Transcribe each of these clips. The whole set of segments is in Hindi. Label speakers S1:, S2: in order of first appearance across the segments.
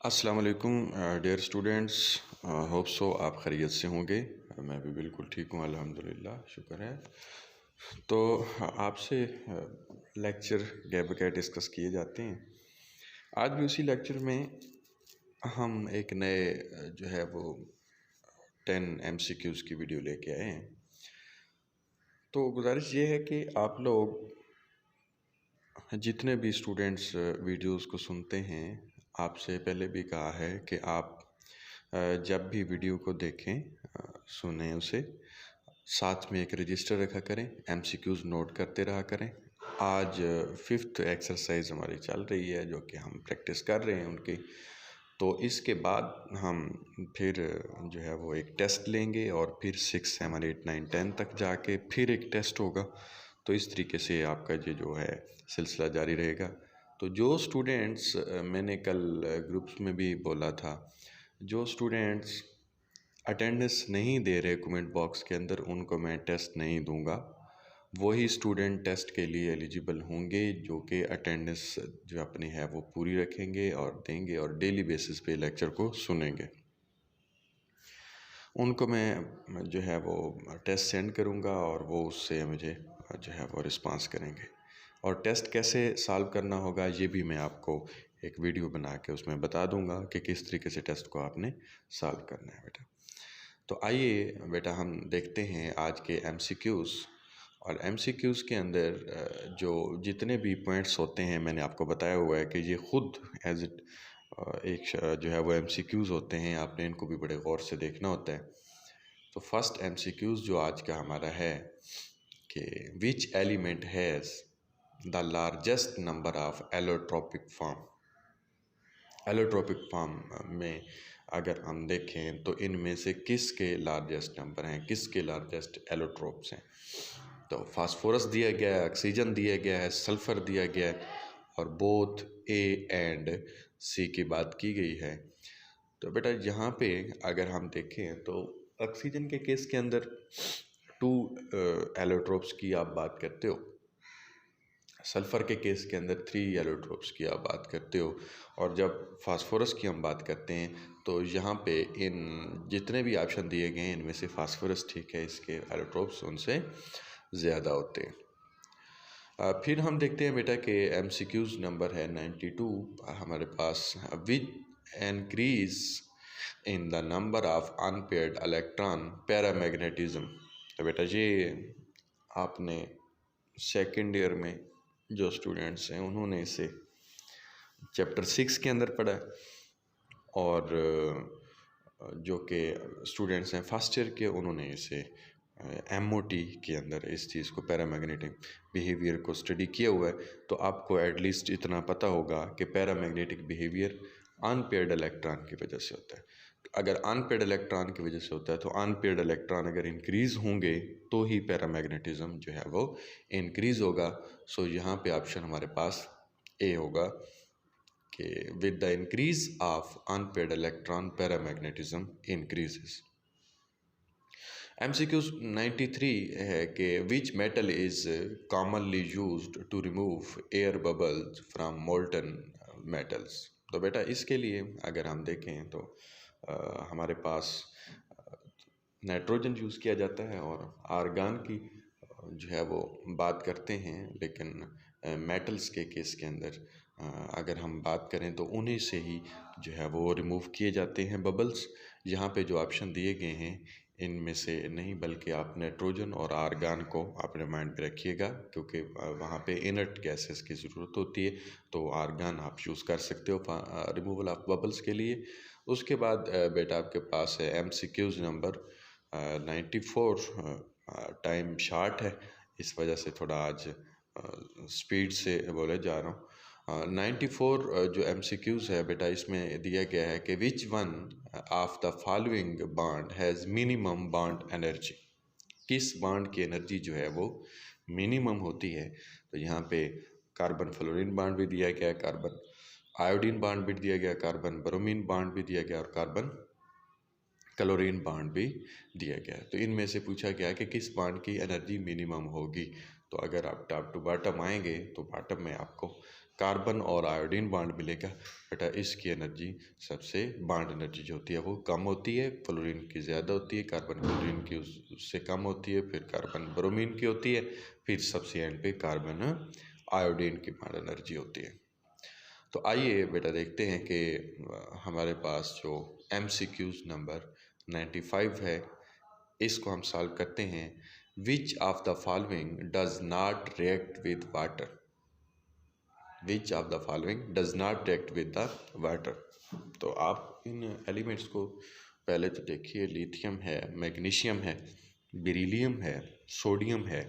S1: अस्सलाम वालेकुम डियर स्टूडेंट्स। होप सो आप खैरियत से होंगे। मैं भी बिल्कुल ठीक हूँ, अल्हम्दुलिल्लाह, शुक्र है। तो आपसे लेक्चर गैप बगैर डिस्कस किए जाते हैं। आज भी उसी लेक्चर में हम एक नए जो है वो 10 MCQs की वीडियो लेके आए हैं। तो गुजारिश ये है कि आप लोग जितने भी स्टूडेंट्स वीडियोस को सुनते हैं, आपसे पहले भी कहा है कि आप जब भी वीडियो को देखें, सुनें उसे, साथ में एक रजिस्टर रखा करें, MCQs नोट करते रहा करें। आज 5th एक्सरसाइज हमारी चल रही है जो कि हम प्रैक्टिस कर रहे हैं उनकी। तो इसके बाद हम फिर जो है वो एक टेस्ट लेंगे और फिर 6, 7, 8, 9, 10 तक जाके फिर एक टेस्ट होगा। तो इस तरीके से आपका ये जो है सिलसिला जारी रहेगा। तो जो स्टूडेंट्स मैंने कल ग्रुप्स में भी बोला था, जो स्टूडेंट्स अटेंडेंस नहीं दे रहे कमेंट बॉक्स के अंदर, उनको मैं टेस्ट नहीं दूंगा। वही स्टूडेंट टेस्ट के लिए एलिजिबल होंगे जो कि अटेंडेंस जो अपनी है वो पूरी रखेंगे और देंगे और डेली बेसिस पे लेक्चर को सुनेंगे। उनको मैं जो है वो टेस्ट सेंड करूँगा और वो उससे मुझे जो है वो रिस्पांस करेंगे। और टेस्ट कैसे सॉल्व करना होगा ये भी मैं आपको एक वीडियो बना के उसमें बता दूंगा कि किस तरीके से टेस्ट को आपने सॉल्व करना है बेटा। तो आइए बेटा हम देखते हैं आज के MCQs। और MCQs के अंदर जो जितने भी पॉइंट्स होते हैं, मैंने आपको बताया हुआ है कि ये ख़ुद एज इट एक जो है वो MCQs होते हैं, आपने इनको भी बड़े गौर से देखना होता है। तो फर्स्ट MCQs जो आज का हमारा है कि which element has the largest number of allotropic form. Allotropic form में अगर हम देखें तो इनमें से किसके लार्जेस्ट नंबर हैं, किसके लार्जेस्ट एलोट्रोप्स हैं। तो फास्फोरस दिया गया है, ऑक्सीजन दिया गया है, सल्फ़र दिया गया है और बोथ A एंड C की बात की गई है। तो बेटा यहाँ पे अगर हम देखें तो ऑक्सीजन के केस के अंदर 2 एलोट्रोप्स की आप बात करते हो, सल्फ़र के केस के अंदर 3 एलोट्रोप्स की आप बात करते हो, और जब फास्फोरस की हम बात करते हैं तो यहाँ पे इन जितने भी ऑप्शन दिए गए हैं इनमें से फास्फोरस ठीक है, इसके एलोट्रोप्स उनसे ज़्यादा होते हैं। फिर हम देखते हैं बेटा कि MCQs नंबर है 92 हमारे पास। Which increase in the number of unpaired electron paramagnetism. तो बेटा ये आपने सेकेंड ईयर में जो स्टूडेंट्स हैं उन्होंने इसे चैप्टर 6 के अंदर पढ़ा है, और जो कि स्टूडेंट्स हैं फर्स्ट ईयर के उन्होंने इसे MOT के अंदर इस चीज़ को, पैरामैग्नेटिक बिहेवियर को स्टडी किया हुआ है। तो आपको एटलीस्ट इतना पता होगा कि पैरामैग्नेटिक बिहेवियर अनपेयर्ड इलेक्ट्रॉन की वजह से होता है। अगर अनपेयर्ड इलेक्ट्रॉन की वजह से होता है तो अनपेयर्ड इलेक्ट्रॉन अगर इंक्रीज़ होंगे तो ही पैरामैग्नेटिज्म जो है वो इंक्रीज़ होगा। सो यहाँ पे ऑप्शन हमारे पास A होगा कि with the increase of unpaired electron paramagnetism increases. MCQ 93 है कि which metal is commonly used to remove air bubbles from molten metals. तो बेटा इसके लिए अगर हम देखें तो हमारे पास नाइट्रोजन यूज़ किया जाता है और आर्गान की जो है वो बात करते हैं, लेकिन मेटल्स के केस के अंदर अगर हम बात करें तो उन्हीं से ही जो है वो रिमूव किए जाते हैं बबल्स। यहाँ पे जो ऑप्शन दिए गए हैं इनमें से नहीं, बल्कि आप नाइट्रोजन और आर्गान को अपने माइंड पे रखिएगा, क्योंकि वहाँ पे इनर्ट गैसेस की ज़रूरत होती है। तो आर्गान आप यूज़ कर सकते हो रिमूवल ऑफ बबल्स के लिए। उसके बाद बेटा आपके पास है MCQs नंबर 94। टाइम शार्ट है, इस वजह से थोड़ा आज स्पीड से बोले जा रहा हूँ। 94 जो MCQs है बेटा, इसमें दिया गया है कि which one of the following bond has minimum bond energy. किस बॉन्ड की एनर्जी जो है वो मिनिमम होती है। तो यहाँ पे कार्बन फ्लोरीन बॉन्ड भी दिया गया, कार्बन आयोडीन बॉन्ड भी दिया गया, कार्बन ब्रोमीन बॉन्ड भी दिया गया और कार्बन क्लोरीन बॉन्ड भी दिया गया है। तो इनमें से पूछा गया कि किस बॉन्ड की एनर्जी मिनिमम होगी। तो अगर आप टॉप टू बॉटम आएंगे तो बॉटम में आपको कार्बन और आयोडीन बॉन्ड मिलेगा बेटा, इसकी एनर्जी सबसे बॉन्ड एनर्जी जो होती है वो कम होती है, फ्लोरीन की ज़्यादा होती है, कार्बन क्लोरीन की उससे कम होती है, फिर कार्बन ब्रोमीन की होती है, फिर सबसे एंड पे कार्बन आयोडीन की बॉन्ड एनर्जी होती है। तो आइए बेटा देखते हैं कि हमारे पास जो MCQs नंबर 95 है, इसको हम सॉल्व करते हैं। Which of the following does not react with water, which of the following does not react with the water. तो आप इन एलिमेंट्स को पहले तो देखिए, लिथियम है, मैग्नीशियम है, बेरिलियम है, सोडियम है।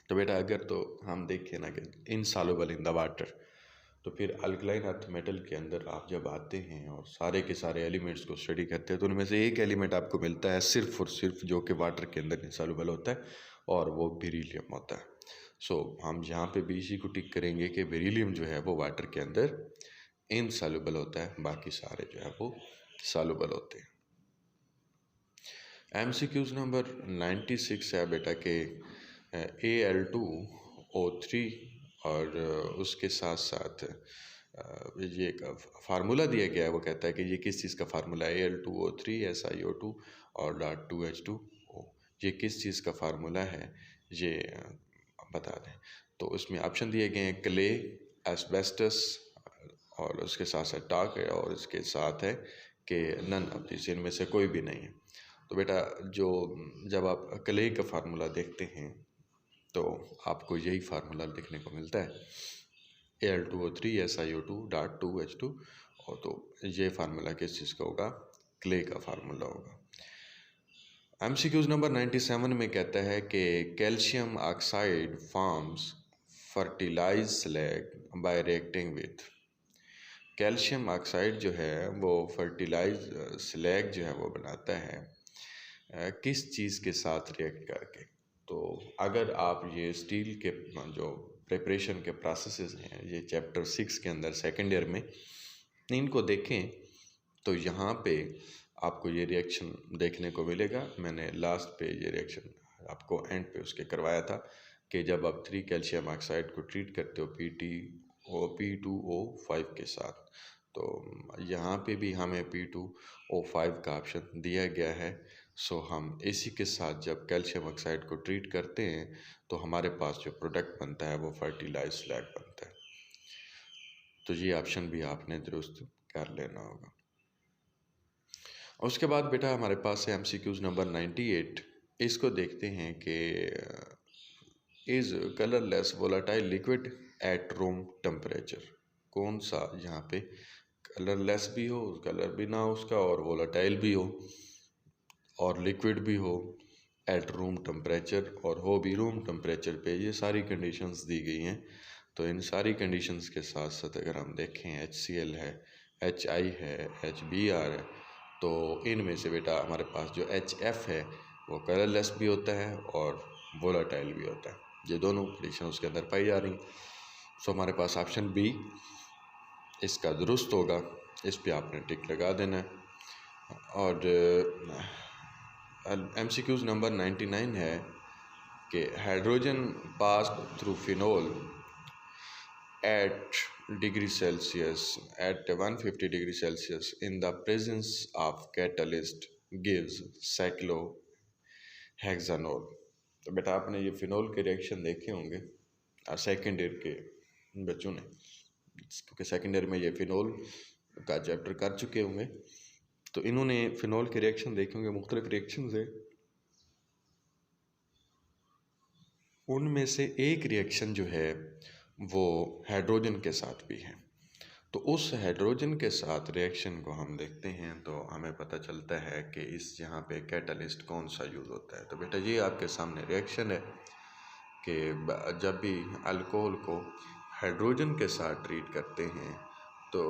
S1: तो बेटा अगर तो हम देखें ना कि इनसॉल्युबल इन द वाटर, तो फिर अल्कलाइन अर्थ मेटल के अंदर आप जब आते हैं और सारे के सारे एलिमेंट्स को स्टडी करते हैं तो उनमें से एक एलिमेंट आपको मिलता है सिर्फ और सिर्फ जो कि वाटर के अंदर इनसॉल्युबल होता है, और वो बेरिलियम होता है। सो हम यहाँ पे भी इसी को टिक करेंगे कि बेरिलियम जो है वो वाटर के अंदर इनसॉल्युबल होता है, बाकी सारे जो है वो सॉल्युबल होते हैं। MCQs नंबर 96 है बेटा के Al2O3 और उसके साथ साथ ये एक फार्मूला दिया गया है, वो कहता है कि ये किस चीज़ का फार्मूला है, Al2O3 SiO2 और .2H2O, ये किस चीज़ का फार्मूला है ये बता दें। तो उसमें ऑप्शन दिए गए हैं क्ले, एस्बेस्टस और उसके साथ साथ टाक है, और इसके साथ है कि नन ऑफ दिस, इनमें से कोई भी नहीं है। तो बेटा जो जब आप क्ले का फार्मूला देखते हैं तो आपको यही फार्मूला देखने को मिलता है, Al2O3 SiO2.2H2, और तो ये फार्मूला किस चीज़ का होगा, क्ले का फार्मूला होगा। MCQs नंबर 97 में कहता है कि calcium oxide forms fertilize slag by reacting with, calcium oxide जो है वो फर्टिलाइज स्लैग जो है वो बनाता है किस चीज़ के साथ रिएक्ट करके। तो अगर आप ये स्टील के जो प्रिपरेशन के प्रोसेसेस हैं, ये चैप्टर 6 के अंदर सेकेंड ईयर में इनको देखें तो यहाँ पे आपको ये रिएक्शन देखने को मिलेगा। मैंने लास्ट पे ये रिएक्शन आपको एंड पे उसके करवाया था कि जब आप 3 कैल्शियम ऑक्साइड को ट्रीट करते हो P2O5 के साथ, तो यहाँ पे भी हमें P2O5 का ऑप्शन दिया गया है। सो हम इसी के साथ जब कैल्शियम ऑक्साइड को ट्रीट करते हैं तो हमारे पास जो प्रोडक्ट बनता है वो फर्टिलाइज स्लैग बनता है। तो ये ऑप्शन भी आपने दुरुस्त कर लेना होगा। उसके बाद बेटा हमारे पास है MCQs नंबर 98, इसको देखते हैं कि is colourless volatile liquid at room temperature, कौन सा यहाँ पे कलरलेस भी हो, कलर भी ना हो उसका, और वोलाटाइल भी हो और लिक्विड भी हो एट रूम टेम्परेचर, और हो भी रूम टेम्परेचर पे। ये सारी कंडीशंस दी गई हैं। तो इन सारी कंडीशंस के साथ साथ अगर हम देखें HCl है, HI है, HBr है, तो इनमें से बेटा हमारे पास जो HF है वो कलरलेस भी होता है और वोलाटाइल भी होता है। ये दोनों कंडीशन उसके अंदर पाई जा रही। सो हमारे पास ऑप्शन बी इसका दुरुस्त होगा, इस पे आपने टिक लगा देना है। और MCQs नंबर 99 है कि hydrogen passed through phenol at degree Celsius at 150 degree Celsius in the presence of catalyst gives cyclohexanol। तो बेटा आपने ये फिनोल के रिएक्शन देखे होंगे सेकेंड ईयर के बच्चों ने, क्योंकि सेकेंड ईयर में ये फिनोल का चैप्टर कर चुके होंगे, तो इन्होंने फिनोल के रिएक्शन देखे होंगे मुख्तलिफ रिएक्शन है। उनमें से एक रिएक्शन जो है वो हाइड्रोजन के साथ भी है। तो उस हाइड्रोजन के साथ रिएक्शन को हम देखते हैं तो हमें पता चलता है कि इस यहाँ पे कैटलिस्ट कौन सा यूज़ होता है। तो बेटा ये आपके सामने रिएक्शन है कि जब भी अल्कोहल को हाइड्रोजन के साथ ट्रीट करते हैं तो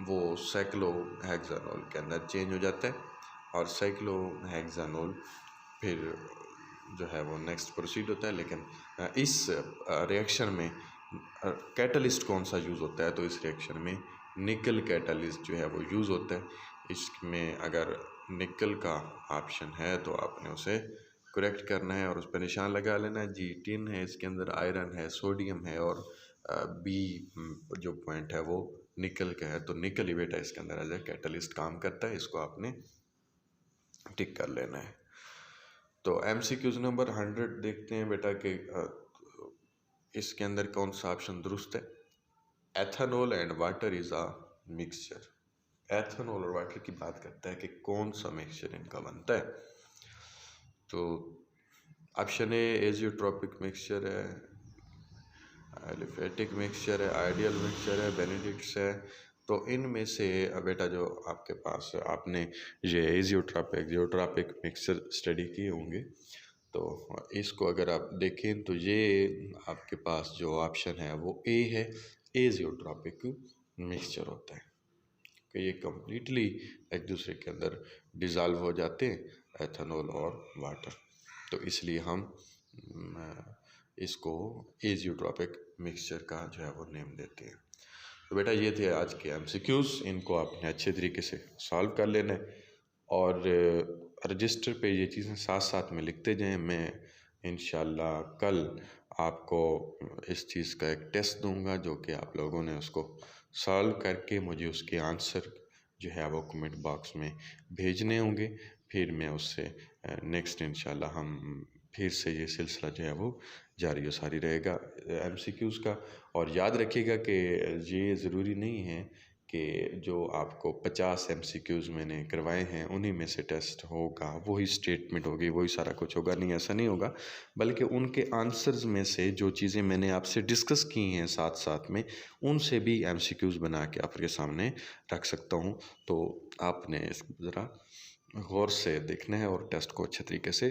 S1: वो साइक्लोहेक्सानोल के अंदर चेंज हो जाता है, और साइक्लोहेक्सानोल फिर जो है वो नेक्स्ट प्रोसीड होता है। लेकिन इस रिएक्शन में कैटलिस्ट कौन सा यूज़ होता है, तो इस रिएक्शन में निकल कैटलिस्ट जो है वो यूज़ होता है। इसमें अगर निकल का ऑप्शन है तो आपने उसे करेक्ट करना है और उस पर निशान लगा लेना है। G10 है, इसके अंदर आयरन है, सोडियम है और बी जो पॉइंट है वो निकल का है, तो निकल ही बेटा इसके अंदर एज ए कैटलिस्ट काम करता है, इसको आपने टिक कर लेना है। तो MCQs नंबर 100 देखते हैं बेटा कि इसके अंदर कौन सा ऑप्शन दुरुस्त है। Ethanol and water is a mixture. Ethanol और वाटर की बात करता है कि कौन सा मिक्सचर इनका बनता है। तो ऑप्शन ए एजियोट्रॉपिक मिक्सचर है, एलिफेटिक मिक्सचर है, आइडियल मिक्सचर है, बेनेडिक्ट्स है। तो इनमें से बेटा जो आपके पास आपने ये एजियोट्रॉपिक मिक्सचर स्टडी किए होंगे, तो इसको अगर आप देखें तो ये आपके पास जो ऑप्शन है वो ए है, एजियोट्रॉपिक मिक्सचर होता है कि ये कम्प्लीटली एक दूसरे के अंदर डिज़ाल्व हो जाते हैं एथेनॉल और वाटर, तो इसलिए हम इसको एजियोट्रॉपिक मिक्सचर का जो है वो नेम देते हैं। तो बेटा ये थे आज के MCQs, इनको आपने अच्छे तरीके से सॉल्व कर लेना है और रजिस्टर पे ये चीज़ें साथ साथ में लिखते जाएं। मैं इंशाल्लाह कल आपको इस चीज़ का एक टेस्ट दूंगा जो कि आप लोगों ने उसको सॉल्व करके मुझे उसके आंसर जो है वो कमेंट बॉक्स में भेजने होंगे। फिर मैं उससे नेक्स्ट इंशाल्लाह हम फिर से ये सिलसिला जो है वो जारी व सारी रहेगा MCQs का। और याद रखिएगा कि ये ज़रूरी नहीं है कि जो आपको 50 MCQs मैंने करवाए हैं उन्हीं में से टेस्ट होगा, वही स्टेटमेंट होगी, वही सारा कुछ होगा, नहीं ऐसा नहीं होगा। बल्कि उनके आंसर्स में से जो चीज़ें मैंने आपसे डिस्कस की हैं साथ साथ में, उनसे भी MCQs बना के आपके सामने रख सकता हूँ। तो आपने ज़रा गौर से देखना है और टेस्ट को अच्छे तरीके से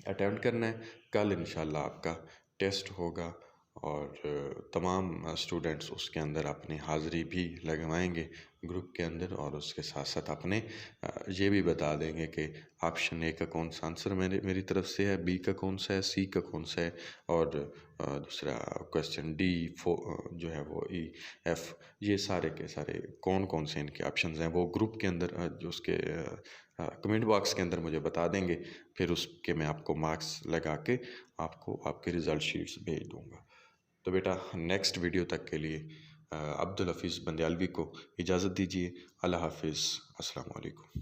S1: अटेम्प्ट करना है। कल इंशाल्लाह आपका टेस्ट होगा और तमाम स्टूडेंट्स उसके अंदर अपनी हाज़िरी भी लगवाएंगे ग्रुप के अंदर, और उसके साथ साथ अपने ये भी बता देंगे कि ऑप्शन ए का कौन सा आंसर मेरी तरफ से है, बी का कौन सा है, सी का कौन सा है, और दूसरा क्वेश्चन डी जो है वो ई एफ, ये सारे के सारे कौन कौन से इनके ऑप्शंस हैं वो ग्रुप के अंदर जो उसके कमेंट बॉक्स के अंदर मुझे बता देंगे। फिर उसके मैं आपको मार्क्स लगा के आपको आपके रिज़ल्ट शीट्स भेज दूँगा। तो बेटा नेक्स्ट वीडियो तक के लिए अब्दुल हफीज़ बंदयालवी को इजाज़त दीजिए। अल्लाह हाफिज़, अस्सलाम वालेकुम।